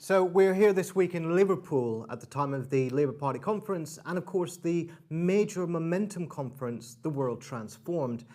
So we're here this week in Liverpool at the time of the Labour Party conference and of course the major momentum conference, The World Transformed.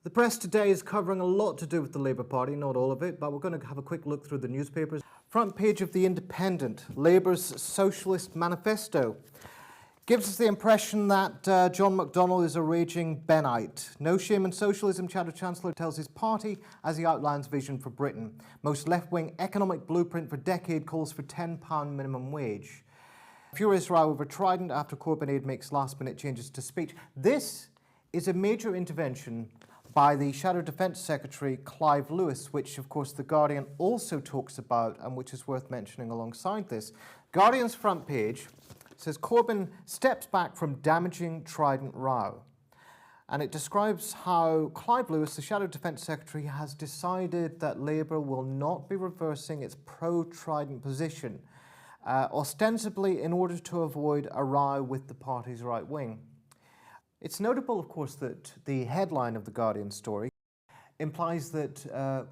The press today is covering a lot to do with the Labour Party, not all of it, but we're going to have a quick look through the newspapers. Front page of The Independent, Labour's Socialist Manifesto. Gives us the impression that John McDonnell is a raging Bennite. No shame in socialism, Chancellor tells his party as he outlines vision for Britain. Most left-wing economic blueprint for decade calls for £10 minimum wage. Furious row over Trident after Corbyn aide makes last-minute changes to speech. This is a major intervention by the Shadow Defence Secretary Clive Lewis, which of course The Guardian also talks about and which is worth mentioning alongside this. Guardian's front page says Corbyn steps back from damaging Trident row. And it describes how Clive Lewis, the Shadow Defence Secretary, has decided that Labour will not be reversing its pro-Trident position, ostensibly in order to avoid a row with the party's right wing. It's notable, of course, that the headline of the Guardian story implies that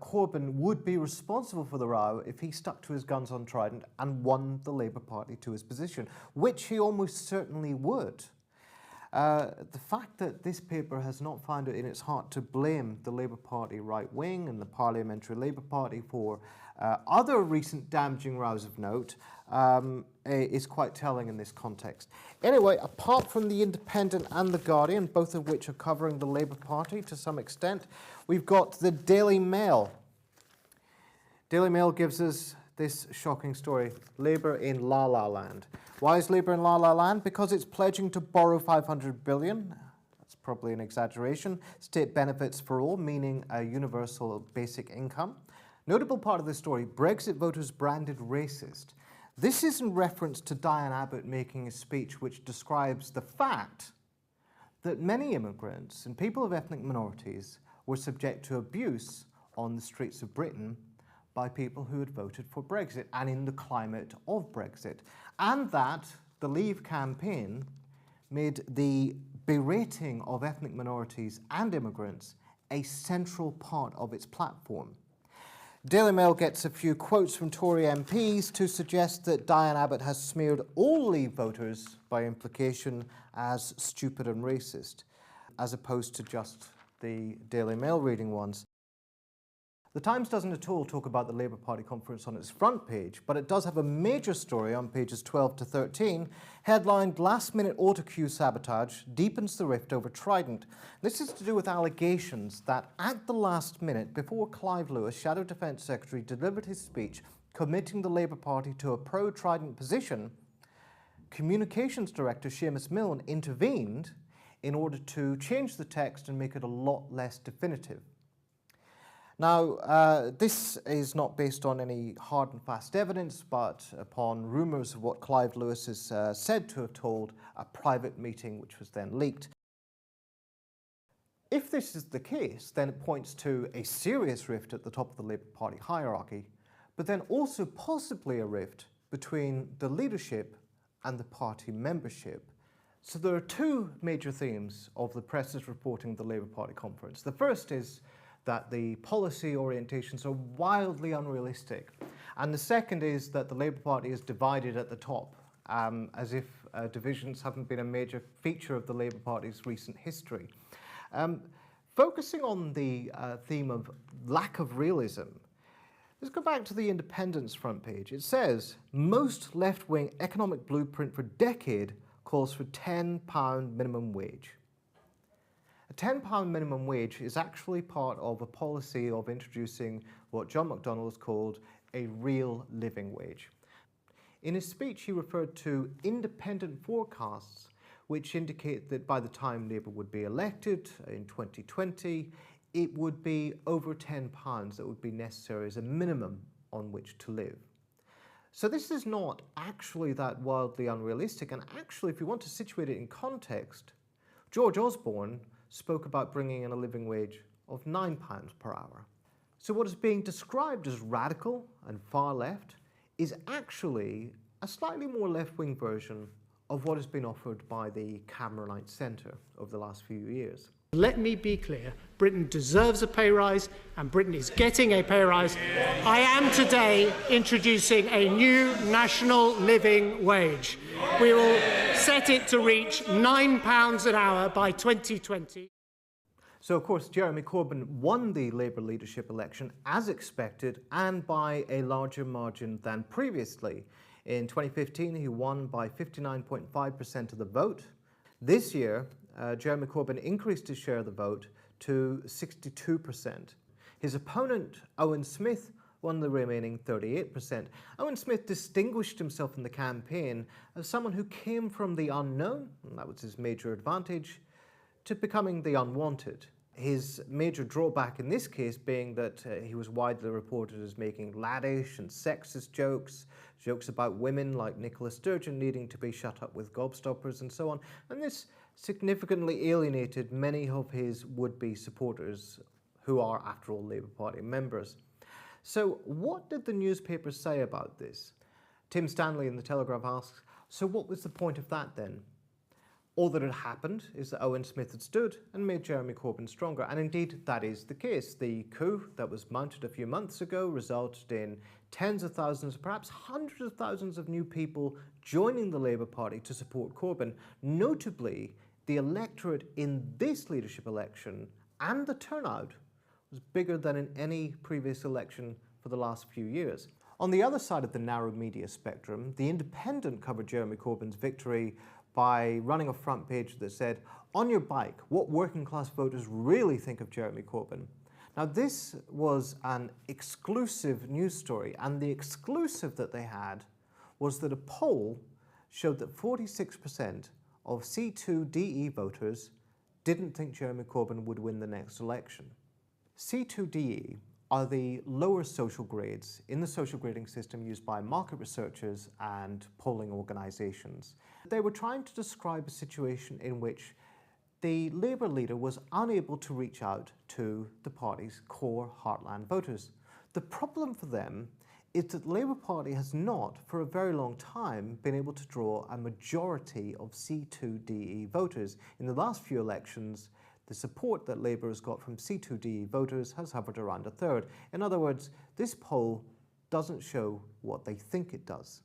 Corbyn would be responsible for the row if he stuck to his guns on Trident and won the Labour Party to his position, which he almost certainly would. The fact that this paper has not found it in its heart to blame the Labour Party right wing and the Parliamentary Labour Party for other recent damaging rows of note is quite telling in this context. Anyway, apart from The Independent and The Guardian, both of which are covering the Labour Party to some extent, we've got the Daily Mail. Daily Mail gives us this shocking story, Labour in La La Land. Why is Labour in La La Land? Because it's pledging to borrow $500 billion. That's probably an exaggeration. State benefits for all, meaning a universal basic income. Notable part of the story, Brexit voters branded racist. This is in reference to Diane Abbott making a speech which describes the fact that many immigrants and people of ethnic minorities were subject to abuse on the streets of Britain by people who had voted for Brexit and in the climate of Brexit, and that the Leave campaign made the berating of ethnic minorities and immigrants a central part of its platform. Daily Mail gets a few quotes from Tory MPs to suggest that Diane Abbott has smeared all Leave voters, by implication, as stupid and racist, as opposed to just the Daily Mail reading ones. The Times doesn't at all talk about the Labour Party conference on its front page, but it does have a major story on pages 12 to 13, headlined Last-Minute Autocue Sabotage Deepens the Rift Over Trident. This is to do with allegations that at the last minute, before Clive Lewis, Shadow Defence Secretary, delivered his speech committing the Labour Party to a pro-Trident position, Communications Director Seamus Milne intervened in order to change the text and make it a lot less definitive. Now, this is not based on any hard and fast evidence, but upon rumours of what Clive Lewis is said to have told a private meeting which was then leaked. If this is the case, then it points to a serious rift at the top of the Labour Party hierarchy, but then also possibly a rift between the leadership and the party membership. So there are two major themes of the press's reporting of the Labour Party conference. The first is that the policy orientations are wildly unrealistic. And the second is that the Labour Party is divided at the top, as if divisions haven't been a major feature of the Labour Party's recent history. Focusing on the theme of lack of realism, let's go back to The Independent's front page. It says, most left-wing economic blueprint for decade calls for £10 minimum wage. A £10 minimum wage is actually part of a policy of introducing what John McDonnell has called a real living wage. In his speech, he referred to independent forecasts which indicate that by the time Labour would be elected in 2020, it would be over £10 that would be necessary as a minimum on which to live. So this is not actually that wildly unrealistic, and actually, if you want to situate it in context, George Osborne spoke about bringing in a living wage of £9 per hour. So what is being described as radical and far left is actually a slightly more left-wing version of what has been offered by the Cameronite centre over the last few years. Let me be clear, Britain deserves a pay rise and Britain is getting a pay rise. I am today introducing a new national living wage. We will set it to reach £9 an hour by 2020. So, of course, Jeremy Corbyn won the Labour leadership election as expected and by a larger margin than previously. In 2015, he won by 59.5% of the vote. This year, Jeremy Corbyn increased his share of the vote to 62%. His opponent, Owen Smith, won the remaining 38%. Owen Smith distinguished himself in the campaign as someone who came from the unknown, and that was his major advantage, to becoming the unwanted. His major drawback in this case being that he was widely reported as making laddish and sexist jokes about women like Nicola Sturgeon needing to be shut up with gobstoppers and so on, and this significantly alienated many of his would-be supporters who are, after all, Labour Party members. So what did the newspapers say about this? Tim Stanley in The Telegraph asks, so what was the point of that then? All that had happened is that Owen Smith had stood and made Jeremy Corbyn stronger, and indeed that is the case. The coup that was mounted a few months ago resulted in tens of thousands, perhaps hundreds of thousands of new people joining the Labour Party to support Corbyn. Notably, the electorate in this leadership election and the turnout was bigger than in any previous election for the last few years. On the other side of the narrow media spectrum, The Independent covered Jeremy Corbyn's victory by running a front page that said, "On your bike, what working class voters really think of Jeremy Corbyn." Now this was an exclusive news story, and the exclusive that they had was that a poll showed that 46% of C2DE voters didn't think Jeremy Corbyn would win the next election. C2DE are the lower social grades in the social grading system used by market researchers and polling organisations. They were trying to describe a situation in which the Labour leader was unable to reach out to the party's core heartland voters. The problem for them is that the Labour Party has not, for a very long time, been able to draw a majority of C2DE voters. In the last few elections, the support that Labour has got from C2DE voters has hovered around a third. In other words, this poll doesn't show what they think it does.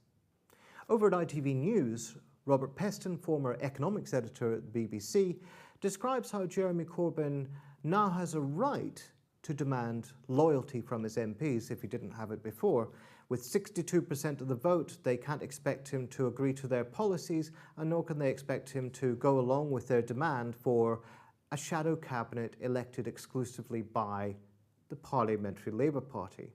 Over at ITV News, Robert Peston, former economics editor at the BBC, describes how Jeremy Corbyn now has a right to demand loyalty from his MPs if he didn't have it before. With 62% of the vote, they can't expect him to agree to their policies, and nor can they expect him to go along with their demand for a shadow cabinet elected exclusively by the Parliamentary Labour Party.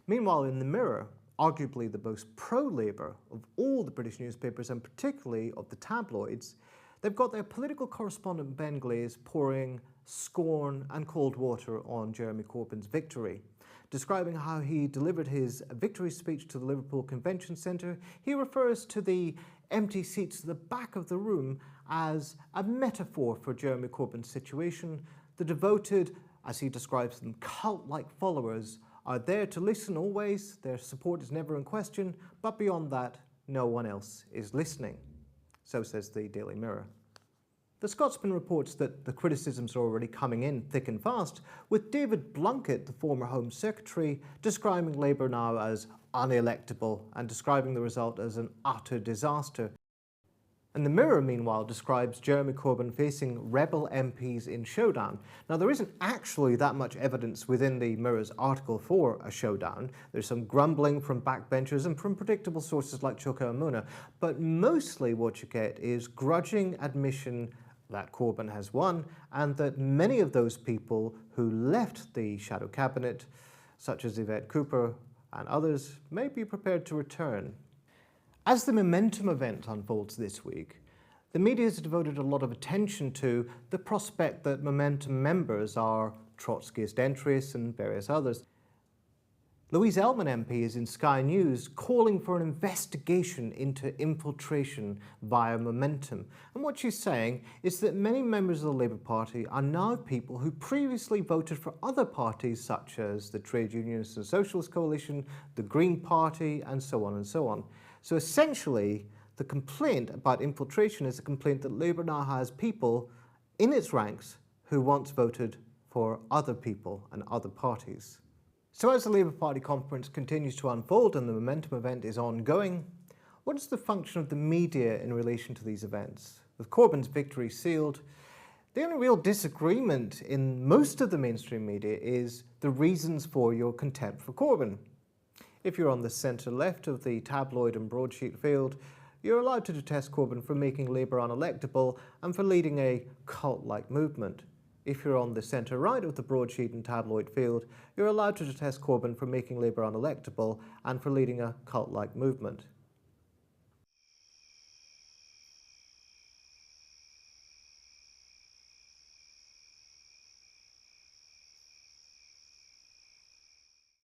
Meanwhile, in the Mirror, arguably the most pro-Labour of all the British newspapers, and particularly of the tabloids, they've got their political correspondent Ben Glaze pouring scorn and cold water on Jeremy Corbyn's victory. Describing how he delivered his victory speech to the Liverpool Convention Centre, he refers to the empty seats at the back of the room as a metaphor for Jeremy Corbyn's situation. The devoted, as he describes them, cult-like followers are there to listen always, their support is never in question, but beyond that, no one else is listening. So says the Daily Mirror. The Scotsman reports that the criticisms are already coming in thick and fast, with David Blunkett, the former Home Secretary, describing Labour now as unelectable and describing the result as an utter disaster. And the Mirror, meanwhile, describes Jeremy Corbyn facing rebel MPs in showdown. Now, there isn't actually that much evidence within the Mirror's article for a showdown. There's some grumbling from backbenchers and from predictable sources like Chuka Umunna, but mostly what you get is grudging admission that Corbyn has won, and that many of those people who left the shadow cabinet, such as Yvette Cooper and others, may be prepared to return. As the Momentum event unfolds this week, the media has devoted a lot of attention to the prospect that Momentum members are Trotskyist entries and various others. Louise Elman MP is in Sky News calling for an investigation into infiltration via Momentum. And what she's saying is that many members of the Labour Party are now people who previously voted for other parties such as the Trade Unionists and Socialist Coalition, the Green Party, and so on and so on. So essentially, the complaint about infiltration is a complaint that Labour now has people in its ranks who once voted for other people and other parties. So as the Labour Party conference continues to unfold and the Momentum event is ongoing, what is the function of the media in relation to these events? With Corbyn's victory sealed, the only real disagreement in most of the mainstream media is the reasons for your contempt for Corbyn. If you're on the centre-left of the tabloid and broadsheet field, you're allowed to detest Corbyn for making Labour unelectable and for leading a cult-like movement. If you're on the centre-right of the broadsheet and tabloid field, you're allowed to detest Corbyn for making Labour unelectable and for leading a cult-like movement.